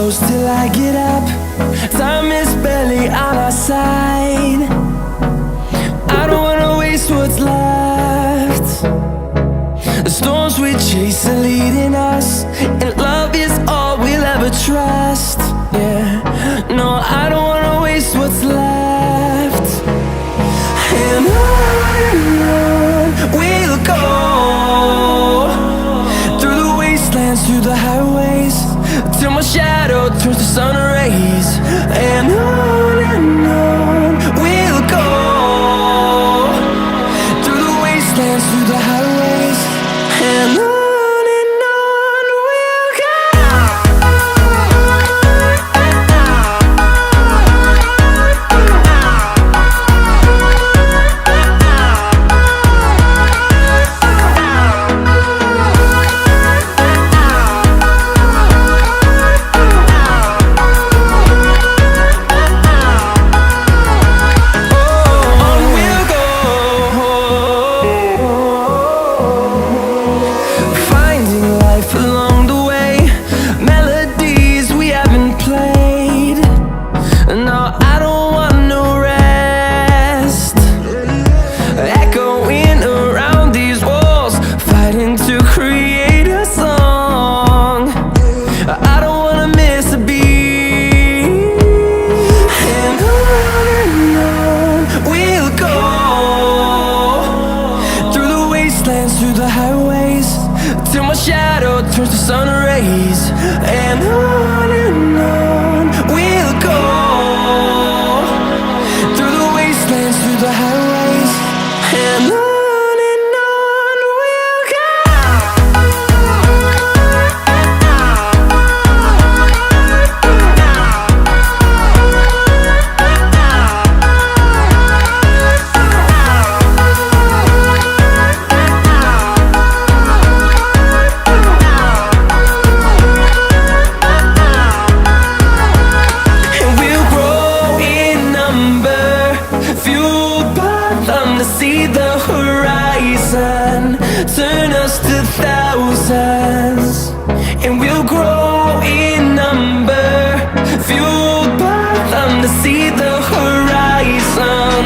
close till I get up. Time is barely on our side. I don't wanna waste what's left. The storms we chase are leading us, and love is all we'll ever trust. Yeah, no, I don't wanna waste what's left. And on we'll go, through the wastelands, through the highways, till my shadow turns to sun rays. And on we'll go, through the wastelands, through the highways, and on. Along the way, melodies we haven't played. No, I don't want no rest. Echoing around these walls, fighting to create a song. I don't wanna miss a beat. And on we'll go, through the wastelands, through the highways, till my shadow turns to sun rays. And on we'll go, through the wastelands, through the highways, and on we'll go. See the horizon turn us to thousands, and we'll grow in number, fueled by them to see the horizon.